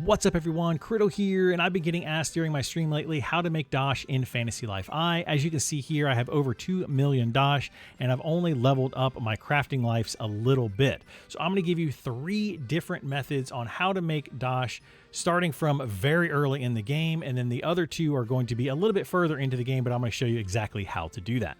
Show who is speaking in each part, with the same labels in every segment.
Speaker 1: What's up everyone, Criddle here, and I've been getting asked during my stream lately how to make Dosh in Fantasy Life I. As you can see here, I have over 2 million Dosh, and I've only leveled up my crafting lives a little bit. So I'm going to give you 3 different methods on how to make Dosh, starting from very early in the game, and then the other 2 are going to be a little bit further into the game, but I'm going to show you exactly how to do that.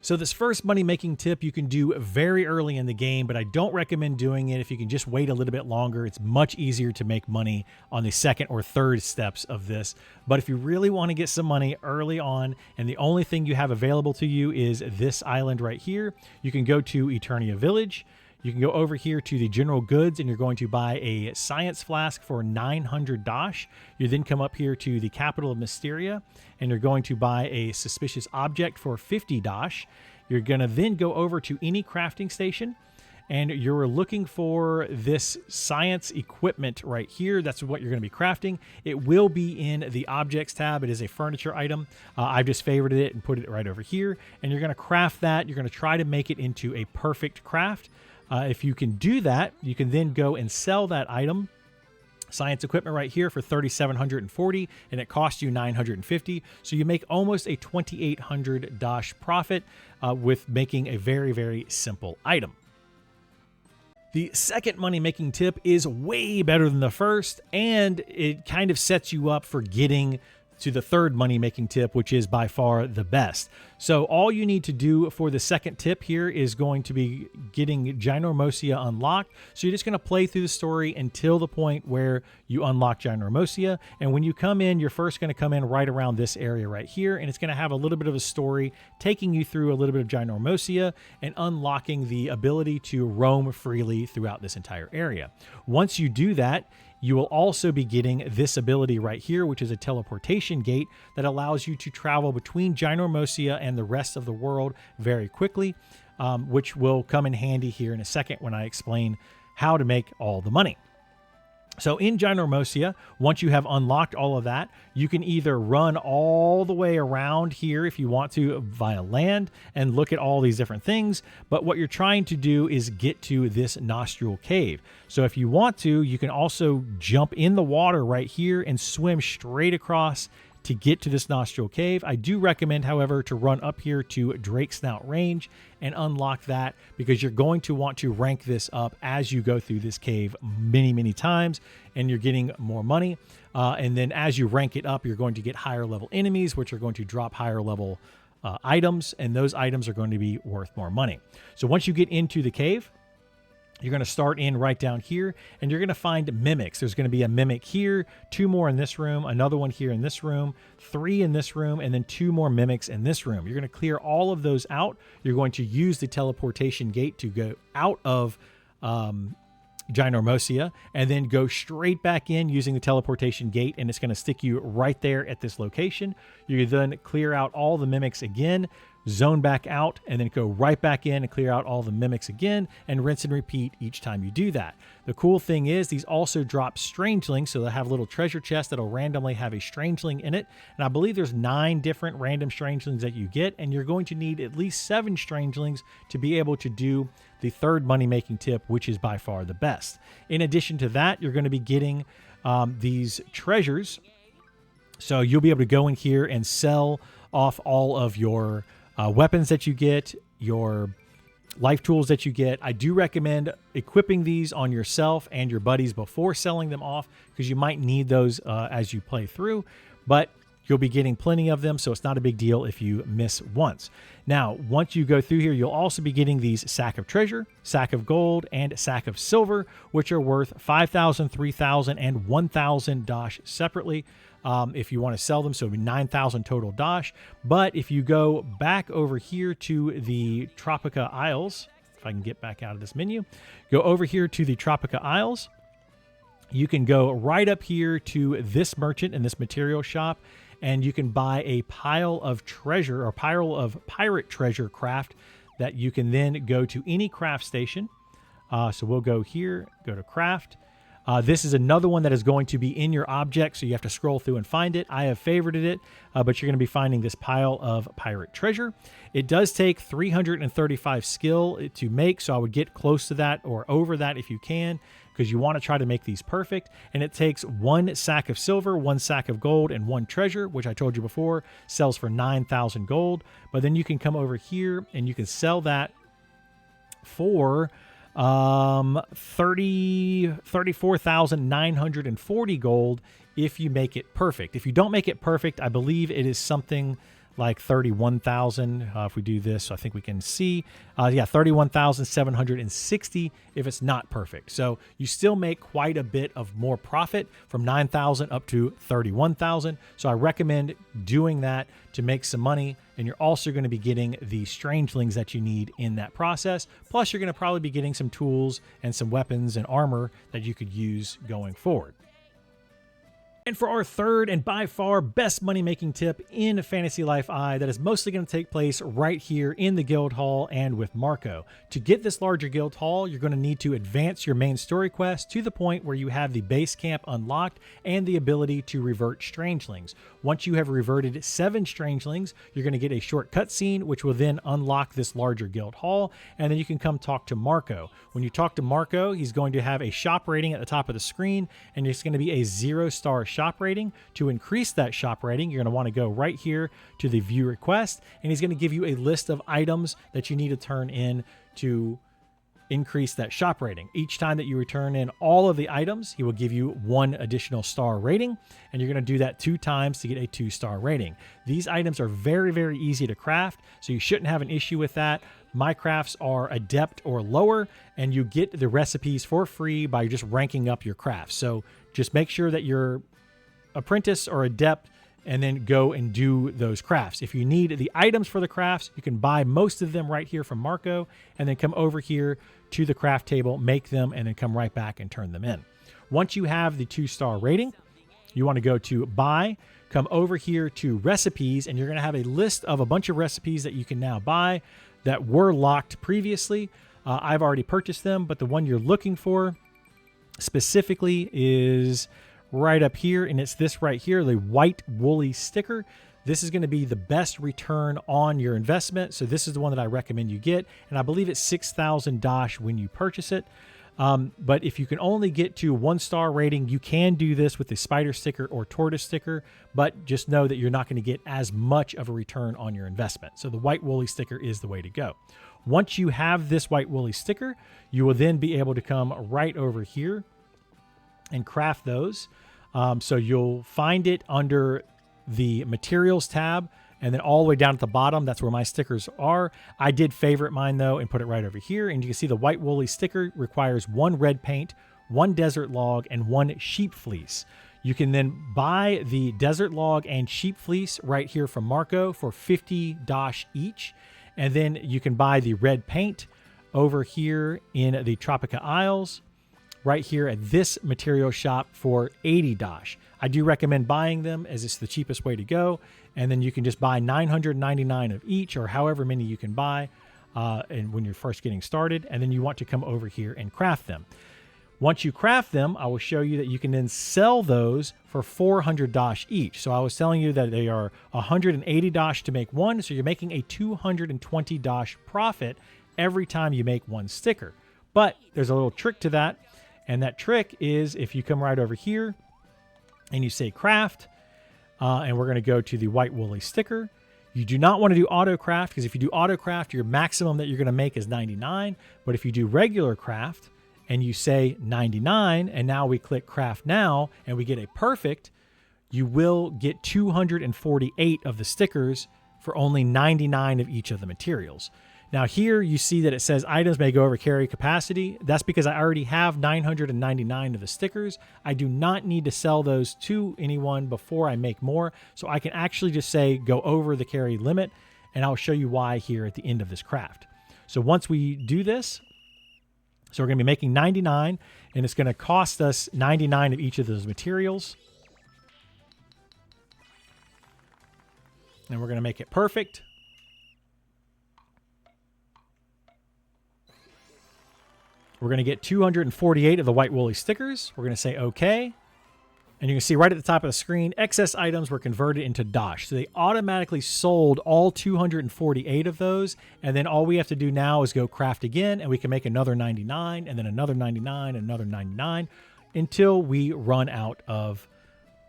Speaker 1: So this first money-making tip you can do very early in the game, but I don't recommend doing it if you can just wait a little bit longer. It's much easier to make money on the second or third steps of this. But if you really want to get some money early on, and the only thing you have available to you is this island right here, you can go to Eternia Village. You can go over here to the general goods and you're going to buy a science flask for 900 Dosh. You then come up here to the capital of Mysteria and you're going to buy a suspicious object for 50 Dosh. You're going to then go over to any crafting station and you're looking for this science equipment right here. That's what you're going to be crafting. It will be in the objects tab. It is a furniture item. I've just favorited it and put it right over here. And you're going to craft that. You're going to try to make it into a perfect craft. If you can do that, you can then go and sell that item, science equipment right here, for 3,740, and it costs you 950. So you make almost a 2,800 Dosh profit with making a very, very simple item. The second money-making tip is way better than the first, and it kind of sets you up for getting to the third money-making tip, which is by far the best. So all you need to do for the second tip here is going to be getting Ginormosia unlocked. So you're just going to play through the story until the point where you unlock Ginormosia. And when you come in, you're first going to come in right around this area right here, and it's going to have a little bit of a story taking you through a little bit of Ginormosia and unlocking the ability to roam freely throughout this entire area. Once you do that, you will also be getting this ability right here, which is a teleportation gate that allows you to travel between Ginormosia and the rest of the world very quickly, which will come in handy here in a second when I explain how to make all the money. So in Ginormosia, once you have unlocked all of that, you can either run all the way around here if you want to via land and look at all these different things. But what you're trying to do is get to this nostril cave. So if you want to, you can also jump in the water right here and swim straight across to get to this nostril cave. I do recommend, however, to run up here to Drake Snout range and unlock that, because you're going to want to rank this up as you go through this cave many times, and you're getting more money. And then as you rank it up, you're going to get higher level enemies, which are going to drop higher level items, and those items are going to be worth more money. So once you get into the cave, you're going to start in right down here, and you're going to find mimics. There's going to be a mimic here, 2 more in this room, another one here in this room, 3 in this room, and then 2 more mimics in this room. You're going to clear all of those out. You're going to use the teleportation gate to go out of Ginormosia and then go straight back in using the teleportation gate, and it's going to stick you right there at this location. You then clear out all the mimics again, zone back out, and then go right back in and clear out all the mimics again, and rinse and repeat each time you do that. The cool thing is these also drop strangelings, so they'll have a little treasure chest that'll randomly have a strangeling in it, and I believe there's 9 different random strangelings that you get, and you're going to need at least 7 strangelings to be able to do the third money-making tip, which is by far the best. In addition to that, you're going to be getting these treasures, so you'll be able to go in here and sell off all of your weapons that you get, your life tools that you get. I do recommend equipping these on yourself and your buddies before selling them off, because you might need those as you play through, but you'll be getting plenty of them, so it's not a big deal if you miss once. Now, once you go through here, you'll also be getting these sack of treasure, sack of gold, and sack of silver, which are worth 5,000, 3,000, and 1,000 Dosh separately. If you want to sell them, so it'll be 9,000 total Dosh. But if you go back over here to the Tropica Isles, if I can get back out of this menu, go over here to the Tropica Isles, you can go right up here to this merchant in this material shop, and you can buy a pile of treasure or pile of pirate treasure craft that you can then go to any craft station. So we'll go here, go to craft. This is another one that is going to be in your object, so you have to scroll through and find it. I have favorited it, but you're going to be finding this pile of pirate treasure. It does take 335 skill to make, so I would get close to that or over that if you can. because you want to try to make these perfect. And it takes 1 sack of silver, 1 sack of gold, and 1 treasure, which I told you before sells for 9,000 gold. But then you can come over here and you can sell that for 34,940 gold if you make it perfect. If you don't make it perfect, I believe it is something like 31,000. If we do this, I think we can see, 31,760 if it's not perfect. So you still make quite a bit of more profit from 9,000 up to 31,000. So I recommend doing that to make some money. And you're also going to be getting the strangelings that you need in that process. Plus, you're going to probably be getting some tools and some weapons and armor that you could use going forward. And for our third and by far best money-making tip in Fantasy Life I, that is mostly going to take place right here in the guild hall and with Marco. To get this larger guild hall, you're going to need to advance your main story quest to the point where you have the base camp unlocked and the ability to revert strangelings. Once you have reverted 7 strangelings, you're going to get a short cutscene, which will then unlock this larger guild hall, and then you can come talk to Marco. When you talk to Marco, he's going to have a shop rating at the top of the screen, and it's going to be a 0-star shop rating. To increase that shop rating, you're going to want to go right here to the view request, and he's going to give you a list of items that you need to turn in to increase that shop rating. Each time that you return in all of the items, he will give you 1 additional star rating, and you're going to do that 2 times to get a 2-star rating. These items are very, very easy to craft, so you shouldn't have an issue with that. My crafts are adept or lower, and you get the recipes for free by just ranking up your crafts. So just make sure that you're apprentice or adept, and then go and do those crafts. If you need the items for the crafts, you can buy most of them right here from Marco, and then come over here to the craft table, make them, and then come right back and turn them in. Once you have the 2-star rating, you want to go to buy, come over here to recipes, and you're going to have a list of a bunch of recipes that you can now buy that were locked previously. I've already purchased them, but the one you're looking for specifically is right up here, and it's this right here, the white woolly sticker. This is going to be the best return on your investment, so this is the one that I recommend you get, and I believe it's 6,000 Dosh when you purchase it. But if you can only get to 1-star rating, you can do this with the spider sticker or tortoise sticker, but just know that you're not going to get as much of a return on your investment. So the white woolly sticker is the way to go. Once you have this white woolly sticker, you will then be able to come right over here and craft those. So you'll find it under the materials tab, and then all the way down at the bottom, that's where my stickers are. I did favorite mine though and put it right over here, and you can see the white woolly sticker requires 1 red paint, 1 desert log, and 1 sheep fleece. You can then buy the desert log and sheep fleece right here from Marco for 50 Dosh each, and then you can buy the red paint over here in the Tropica Isles, right here at this material shop for 80 Dosh. I do recommend buying them as it's the cheapest way to go. And then you can just buy 999 of each, or however many you can buy and when you're first getting started. And then you want to come over here and craft them. Once you craft them, I will show you that you can then sell those for 400 Dosh each. So I was telling you that they are 180 Dosh to make one. So you're making a 220 Dosh profit every time you make 1 sticker. But there's a little trick to that. And that trick is if you come right over here and you say craft, and we're going to go to the white woolly sticker. You do not want to do auto craft, because if you do auto craft, your maximum that you're going to make is 99. But if you do regular craft and you say 99, and now we click craft now and we get a perfect, you will get 248 of the stickers for only 99 of each of the materials. Now here you see that it says items may go over carry capacity. That's because I already have 999 of the stickers. I do not need to sell those to anyone before I make more. So I can actually just say go over the carry limit, and I'll show you why here at the end of this craft. So once we do this, so we're going to be making 99, and it's going to cost us 99 of each of those materials. And we're going to make it perfect. We're going to get 248 of the white woolly stickers. We're going to say OK. And you can see right at the top of the screen, excess items were converted into Dosh. So they automatically sold all 248 of those. And then all we have to do now is go craft again, and we can make another 99, and then another 99, and another 99, until we run out of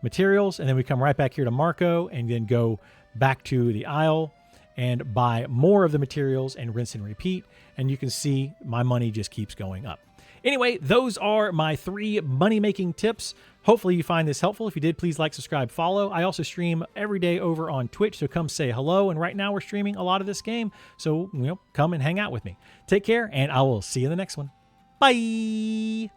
Speaker 1: materials. And then we come right back here to Marco and then go back to the aisle and buy more of the materials and rinse and repeat. And you can see my money just keeps going up. Anyway, those are my 3 money-making tips. Hopefully you find this helpful. If you did, please like, subscribe, follow. I also stream every day over on Twitch, so come say hello. And right now we're streaming a lot of this game, so come and hang out with me. Take care, and I will see you in the next one. Bye!